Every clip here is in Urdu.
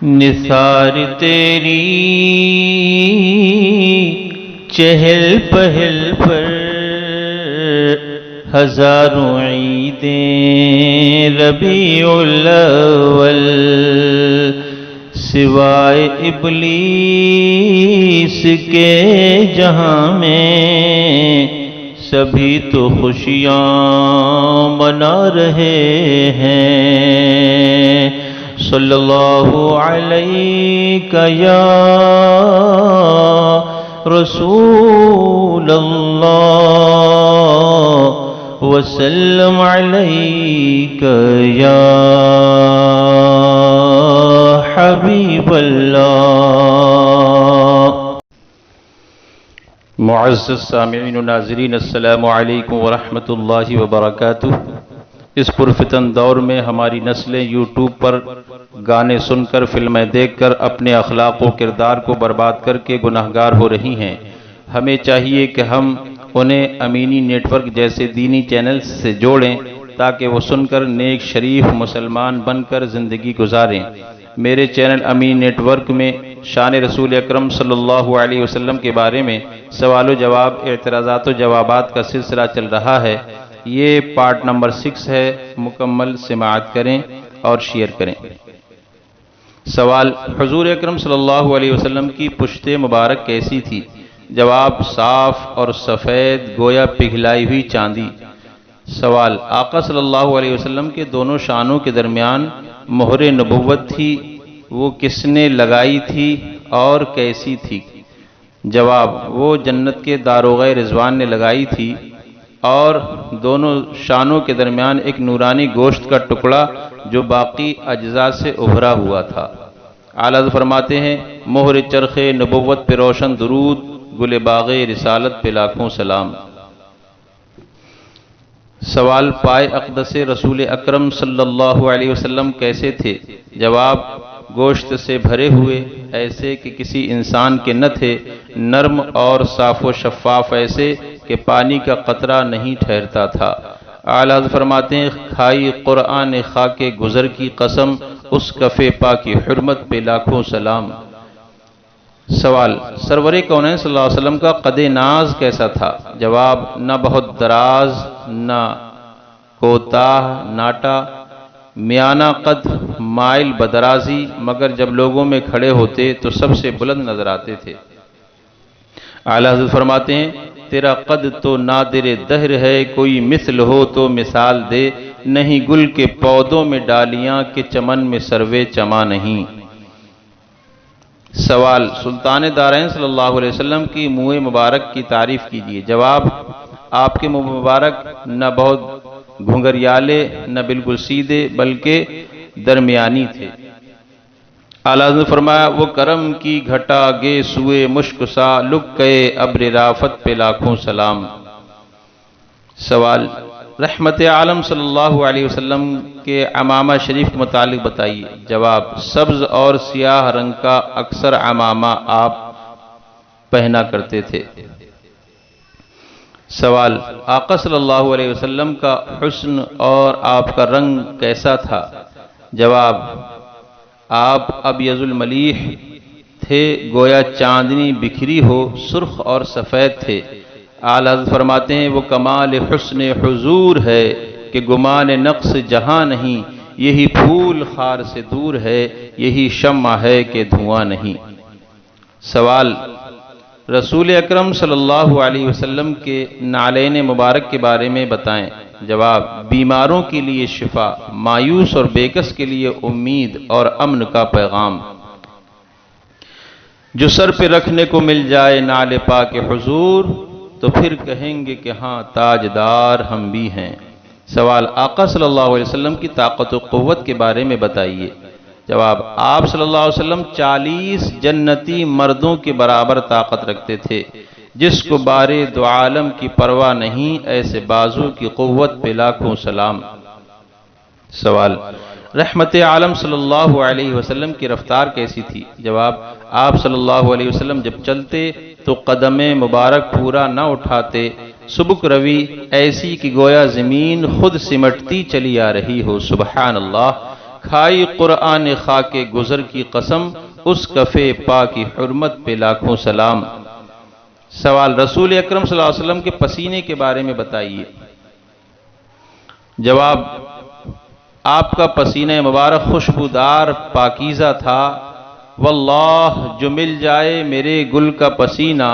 نثار تیری چہل پہل پر ہزاروں عیدیں ربیع الاول، سوائے ابلیس کے جہاں میں سبھی تو خوشیاں منا رہے ہیں۔ صلی اللہ علیہ یا رسول اللہ وسلم علیک یا حبیب اللہ۔ معزز سامعین و ناظرین، السلام علیکم ورحمۃ اللہ وبرکاتہ۔ اس پرفتن دور میں ہماری نسلیں یوٹیوب پر گانے سن کر، فلمیں دیکھ کر اپنے اخلاق و کردار کو برباد کر کے گناہگار ہو رہی ہیں۔ ہمیں چاہیے کہ ہم انہیں امینی نیٹ ورک جیسے دینی چینلز سے جوڑیں تاکہ وہ سن کر نیک شریف مسلمان بن کر زندگی گزاریں۔ میرے چینل امین نیٹ ورک میں شان رسول اکرم صلی اللہ علیہ وسلم کے بارے میں سوال و جواب، اعتراضات و جوابات کا سلسلہ چل رہا ہے۔ یہ پارٹ نمبر 6 ہے، مکمل سماعت کریں اور شیئر کریں۔ سوال: حضور اکرم صلی اللہ علیہ وسلم کی پشت مبارک کیسی تھی؟ جواب: صاف اور سفید گویا پگھلائی ہوئی چاندی۔ سوال: آقا صلی اللہ علیہ وسلم کے دونوں شانوں کے درمیان مہر نبوت تھی، وہ کس نے لگائی تھی اور کیسی تھی؟ جواب: وہ جنت کے داروغ رضوان نے لگائی تھی، اور دونوں شانوں کے درمیان ایک نورانی گوشت کا ٹکڑا جو باقی اجزاء سے ابھرا ہوا تھا۔ اعلیٰ حضرت فرماتے ہیں: مہر چرخ نبوت پہ روشن درود، گل باغ رسالت پہ لاکھوں سلام۔ سوال: پائے اقدس رسول اکرم صلی اللہ علیہ وسلم کیسے تھے؟ جواب: گوشت سے بھرے ہوئے، ایسے کہ کسی انسان کے نہ تھے، نرم اور صاف و شفاف، ایسے کہ پانی کا قطرہ نہیں ٹھہرتا تھا۔ اعلیٰ حضرت فرماتے ہیں: کھائی قرآن خاک گزر کی قسم، اس کف پاک کی حرمت پہ لاکھوں سلام۔ سوال: سرور کونین صلی اللہ علیہ وسلم کا قد ناز کیسا تھا؟ جواب: نہ بہت دراز، نہ کوتاہ ناٹا، میانہ قد، مائل بدرازی، مگر جب لوگوں میں کھڑے ہوتے تو سب سے بلند نظر آتے تھے۔ اعلیٰ حضرت فرماتے ہیں: تیرا قد تو نادر دہر ہے، کوئی مثل ہو تو مثال دے، نہیں گل کے پودوں میں ڈالیاں کہ چمن میں سروے چماں نہیں۔ سوال: سلطان دارین صلی اللہ علیہ وسلم کی منہ مبارک کی تعریف کیجیے۔ جواب: آپ کے منہ مبارک نہ بہت گھنگریالے نہ بالکل سیدھے بلکہ درمیانی تھے۔ اعلیٰ نے فرمایا: وہ کرم کی گھٹا گے سوئے مشک سا، لک گئے ابر رافت پہ لاکھوں سلام۔ سوال: رحمت عالم صلی اللہ علیہ وسلم کے عمامہ شریف کے متعلق بتائیے۔ جواب: سبز اور سیاہ رنگ کا اکثر عمامہ آپ پہنا کرتے تھے۔ سوال: آقا صلی اللہ علیہ وسلم کا حسن اور آپ کا رنگ کیسا تھا؟ جواب: آپ ابیض الملیح تھے، گویا چاندنی بکھری ہو، سرخ اور سفید تھے۔ اعلیٰ حضرت فرماتے ہیں: وہ کمال حسن حضور ہے کہ گمان نقص جہاں نہیں، یہی پھول خار سے دور ہے، یہی شمع ہے کہ دھواں نہیں۔ سوال: رسول اکرم صلی اللہ علیہ وسلم کے نعلین مبارک کے بارے میں بتائیں۔ جواب: بیماروں کے لیے شفا، مایوس اور بےکس کے لیے امید اور امن کا پیغام۔ جو سر پہ رکھنے کو مل جائے نعل پاک حضور، تو پھر کہیں گے کہ ہاں تاجدار ہم بھی ہیں۔ سوال: آقا صلی اللہ علیہ وسلم کی طاقت و قوت کے بارے میں بتائیے۔ جواب: آپ صلی اللہ علیہ وسلم 40 جنتی مردوں کے برابر طاقت رکھتے تھے۔ جس کو بارے دو عالم کی پرواہ نہیں، ایسے بازو کی قوت پہ لاکھوں سلام۔ سوال: رحمت عالم صلی اللہ علیہ وسلم کی رفتار کیسی تھی؟ جواب: آپ صلی اللہ علیہ وسلم جب چلتے تو قدم مبارک پورا نہ اٹھاتے، سبک روی ایسی کہ گویا زمین خود سمٹتی چلی آ رہی ہو۔ سبحان اللہ! کھائی قرآن خاک گزر کی قسم، اس کفے پا کی حرمت پہ لاکھوں سلام۔ سوال، رسول اکرم صلی اللہ علیہ وسلم کے پسینے کے بارے میں بتائیے۔ جواب، آپ کا پسینہ مبارک خوشبودار پاکیزہ تھا۔ واللہ جو مل جائے میرے گل کا پسینہ،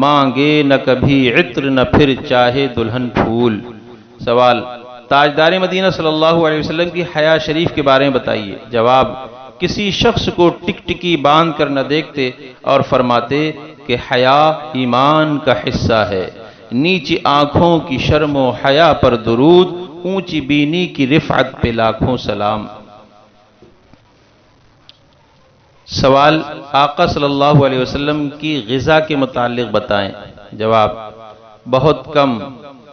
مانگے نہ کبھی عطر نہ پھر چاہے دلہن پھول۔ سوال، تاجدار مدینہ صلی اللہ علیہ وسلم کی حیا شریف کے بارے میں بتائیے۔ جواب، کسی شخص کو ٹکٹکی باندھ کر نہ دیکھتے اور فرماتے کہ حیا ایمان کا حصہ ہے۔ نیچی آنکھوں کی شرم و حیا پر درود، اونچی بینی کی رفعت پہ لاکھوں سلام۔ سوال، آقا صلی اللہ علیہ وسلم کی غذا کے متعلق بتائیں۔ جواب، بہت کم،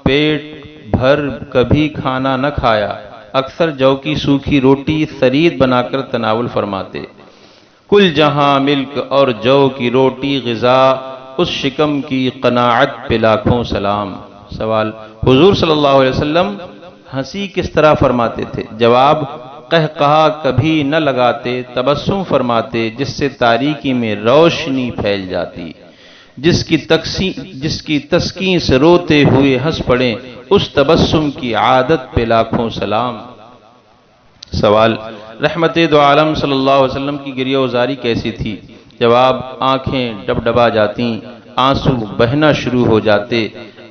پیٹ بھر کبھی کھانا نہ کھایا، اکثر جو کی سوکھی روٹی ثرید بنا کر تناول فرماتے۔ کل جہاں ملک اور جو کی روٹی غذا، اس شکم کی قناعت پہ لاکھوں سلام۔ سوال، حضور صلی اللہ علیہ وسلم ہنسی کس طرح فرماتے تھے؟ جواب، قہقہا کبھی نہ لگاتے، تبسم فرماتے جس سے تاریکی میں روشنی پھیل جاتی۔ جس کی تسکین سے روتے ہوئے ہنس پڑیں، اس تبسم کی عادت پہ لاکھوں سلام۔ سوال، رحمت دو عالم صلی اللہ علیہ وسلم کی گریہ وزاری کیسی تھی؟ جواب، آنکھیں ڈبڈبا جاتی، آنسو بہنا شروع ہو جاتے۔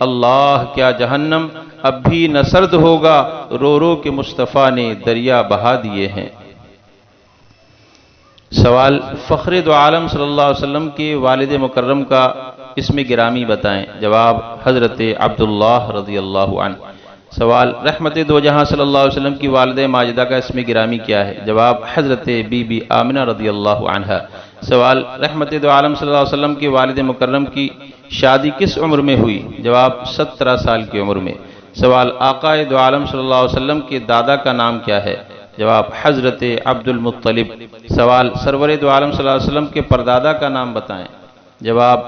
اللہ، کیا جہنم اب بھی نہ سرد ہوگا، رو رو کے مصطفیٰ نے دریا بہا دیے ہیں۔ سوال، فخر دو عالم صلی اللہ علیہ وسلم کے والد مکرم کا اسم گرامی بتائیں۔ جواب، حضرت عبداللہ رضی اللہ عنہ۔ سوال، رحمت دو جہاں صلی اللہ علیہ وسلم کی والدہ ماجدہ کا اسم گرامی کیا ہے؟ جواب، حضرت بی بی آمنہ رضی اللہ عنہا۔ سوال، رحمت دو عالم صلی اللہ علیہ وسلم کے والد مکرم کی شادی کس عمر میں ہوئی؟ جواب، 17 سال کی عمر میں۔ سوال، آقا دو عالم صلی اللہ علیہ وسلم کے دادا کا نام کیا ہے؟ جواب، حضرت عبد المطلب۔ سوال، سرور دو عالم صلی اللہ علیہ وسلم کے پردادا کا نام بتائیں۔ جواب،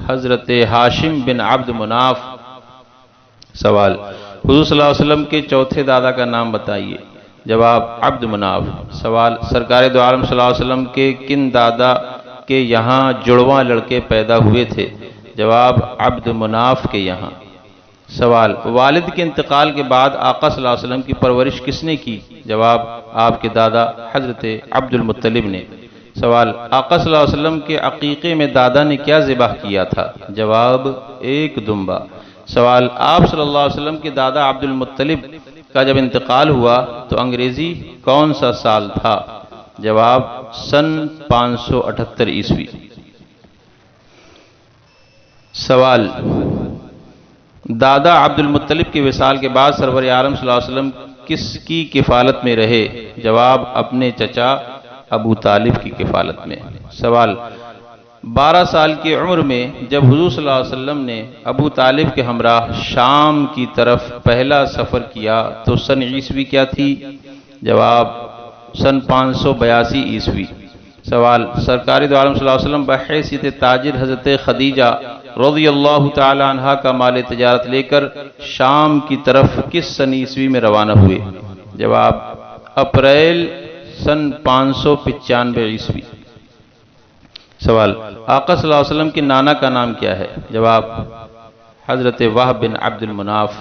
حضرت ہاشم بن عبد مناف۔ سوال، حضور صلی اللہ علیہ وسلم کے چوتھے دادا کا نام بتائیے۔ جواب، عبد مناف۔ سوال، سرکار دو عالم صلی اللہ علیہ وسلم کے کن دادا کے یہاں جڑواں لڑکے پیدا ہوئے تھے؟ جواب، عبد مناف کے یہاں۔ سوال، والد کے انتقال کے بعد آقا صلی اللہ علیہ وسلم کی پرورش کس نے کی؟ جواب، آپ کے دادا حضرت عبد المطلب نے۔ سوال، آقا صلی اللہ علیہ وسلم کے عقیقے میں دادا نے کیا ذبح کیا تھا؟ جواب، ایک دمبا۔ سوال، آپ صلی اللہ علیہ وسلم کے دادا عبد المطلب کا جب انتقال ہوا تو انگریزی کون سا سال تھا؟ جواب، سن 578 عیسوی۔ سوال، دادا عبد المطلب کے وصال کے بعد سرور عالم صلی اللہ علیہ وسلم کس کی کفالت میں رہے؟ جواب، اپنے چچا ابو طالب کی کفالت میں۔ سوال، 12 سال کی عمر میں جب حضور صلی اللہ علیہ وسلم نے ابو طالب کے ہمراہ شام کی طرف پہلا سفر کیا تو سن عیسوی کیا تھی؟ جواب، سن 582 عیسوی۔ سوال، سرکار دو عالم صلی اللہ علیہ وسلم بحیثیت تاجر حضرت خدیجہ رضی اللہ تعالی عنہا کا مال تجارت لے کر شام کی طرف کس سن عیسوی میں روانہ ہوئے؟ جواب، اپریل سن 595 عیسوی۔ سوال، آقا صلی اللہ علیہ وسلم کے نانا کا نام کیا ہے؟ جواب، حضرت وہب بن عبد المناف۔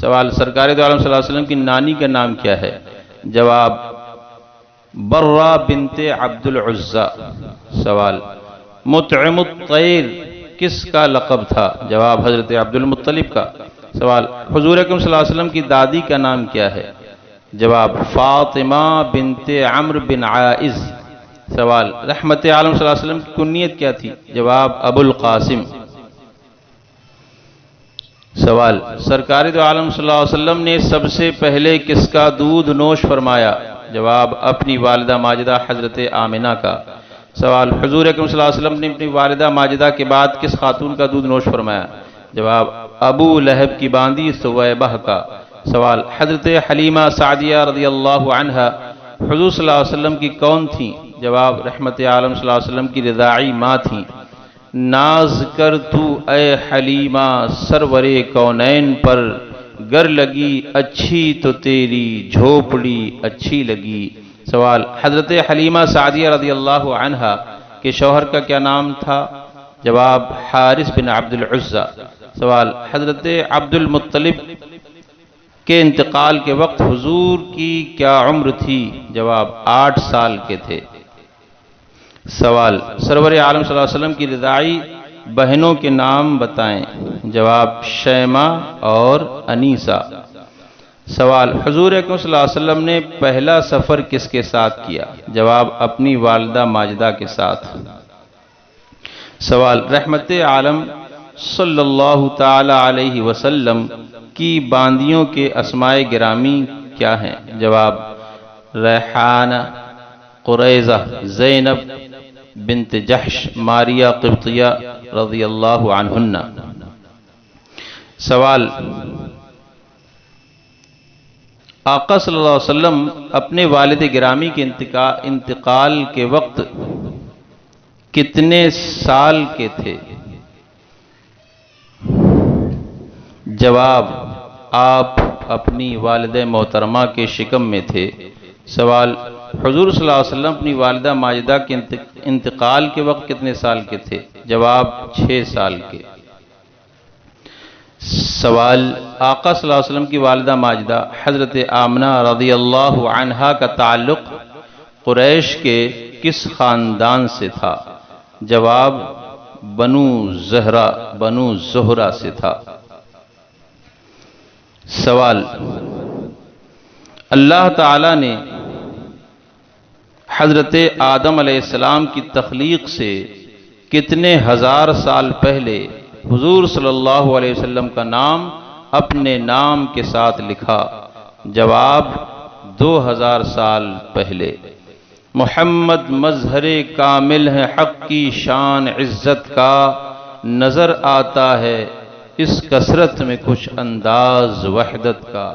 سوال، سرکار دو عالم صلی اللہ علیہ وسلم کی نانی کا نام کیا ہے؟ جواب، برہ بنت عبد العزہ۔ سوال، مطعم الطیر کس کا لقب تھا؟ جواب، حضرت عبد المطلب کا۔ سوال، حضور اکرم صلی اللہ علیہ وسلم کی دادی کا نام کیا ہے؟ جواب، فاطمہ بنت عمرو بن عائز۔ سوال، رحمت عالم صلی اللہ علیہ وسلم کی کنیت کیا تھی؟ جواب، ابو القاسم۔ سوال، سرکار دو عالم صلی اللہ علیہ وسلم نے سب سے پہلے کس کا دودھ نوش فرمایا؟ جواب، اپنی والدہ ماجدہ حضرت آمنہ کا۔ سوال، حضور اکرم صلی اللہ علیہ وسلم نے اپنی والدہ ماجدہ کے بعد کس خاتون کا دودھ نوش فرمایا؟ جواب، ابو لہب کی باندی ثویبہ کا۔ سوال، حضرت حلیمہ سعدیہ رضی اللہ عنہا حضور صلی اللہ علیہ وسلم کی کون تھیں؟ جواب، رحمت عالم صلی اللہ علیہ وسلم کی رضاعی ماں تھیں۔ ناز کر تو اے حلیمہ سرور کونین پر، گر لگی اچھی تو تیری جھوپڑی اچھی لگی۔ سوال، حضرت حلیمہ سعدیہ رضی اللہ عنہا کے شوہر کا کیا نام تھا؟ جواب، حارث بن عبد العزہ۔ سوال، حضرت عبد المطلب کے انتقال کے وقت حضور کی کیا عمر تھی؟ جواب، 8 سال کے تھے۔ سوال، سرور عالم صلی اللہ علیہ وسلم کی رضاعی بہنوں کے نام بتائیں۔ جواب، شیمہ اور انیسہ۔ سوال، حضور اکرم صلی اللہ علیہ وسلم نے پہلا سفر کس کے ساتھ کیا؟ جواب، اپنی والدہ ماجدہ کے ساتھ۔ سوال، رحمت عالم صلی اللہ تعالی علیہ وسلم کی باندیوں کے اسماء گرامی کیا ہیں؟ جواب، ریحانہ، قریظہ، زینب بنت جحش، ماریہ قبطیہ رضی اللہ عنہن۔ سوال، آقا صلی اللہ علیہ وسلم اپنے والد گرامی کے انتقال کے وقت کتنے سال کے تھے؟ جواب، آپ اپنی والدہ محترمہ کے شکم میں تھے۔ سوال، حضور صلی اللہ علیہ وسلم اپنی والدہ ماجدہ کے انتقال کے وقت کتنے سال کے تھے؟ جواب، 6 سال کے۔ سوال، آقا صلی اللہ علیہ وسلم کی والدہ ماجدہ حضرت آمنہ رضی اللہ عنہا کا تعلق قریش کے کس خاندان سے تھا؟ جواب، بنو زہرہ سے تھا۔ سوال، اللہ تعالی نے حضرت آدم علیہ السلام کی تخلیق سے کتنے ہزار سال پہلے حضور صلی اللہ علیہ وسلم کا نام اپنے نام کے ساتھ لکھا؟ جواب، 2000 سال پہلے۔ محمد مظہر کامل ہے حق کی شان عزت کا، نظر آتا ہے اس کثرت میں کچھ انداز وحدت کا۔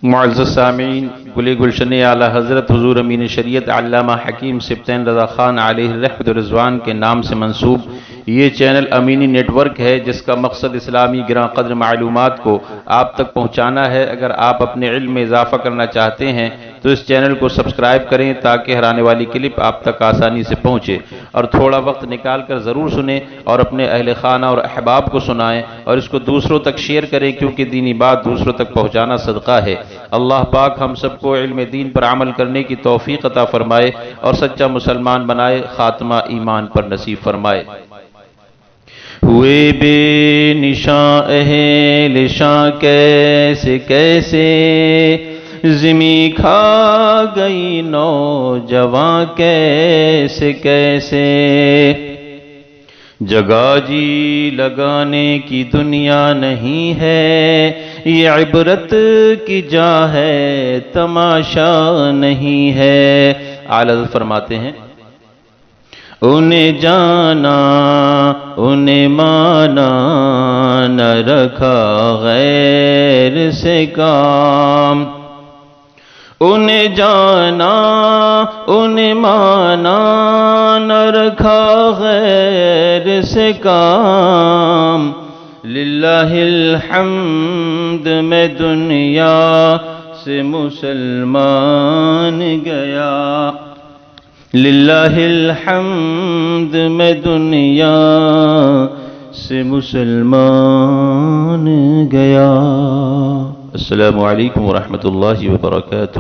معزز سامعین، گل گلشن اعلی حضرت حضور امین شریعت علامہ حکیم سبطین رضا خان علیہ رحمت و رضوان کے نام سے منسوب یہ چینل امینی نیٹ ورک ہے، جس کا مقصد اسلامی گراں قدر معلومات کو آپ تک پہنچانا ہے۔ اگر آپ اپنے علم میں اضافہ کرنا چاہتے ہیں تو اس چینل کو سبسکرائب کریں تاکہ ہر آنے والی کلپ آپ تک آسانی سے پہنچے، اور تھوڑا وقت نکال کر ضرور سنیں اور اپنے اہل خانہ اور احباب کو سنائیں، اور اس کو دوسروں تک شیئر کریں، کیونکہ دینی بات دوسروں تک پہنچانا صدقہ ہے۔ اللہ پاک ہم سب کو علم دین پر عمل کرنے کی توفیق عطا فرمائے اور سچا مسلمان بنائے، خاتمہ ایمان پر نصیب فرمائے۔ ہوئے بے نشاں اہل شاں کیسے کیسے، زمیں کھا گئی نوجواں کیسے کیسے، جگہ جی لگانے کی دنیا نہیں ہے، یہ عبرت کی جا ہے تماشا نہیں ہے۔ اعلیٰ فرماتے ہیں، انہیں جانا انہیں مانا، نہ رکھا غیر سے کام، انہیں جانا انہیں مانا، نہ رکھا غیر سے کام، للہ الحمد میں دنیا سے مسلمان گیا، للہ الحمد میں دنیا سے مسلمان گیا۔ السلام علیکم ورحمۃ اللہ وبرکاتہ۔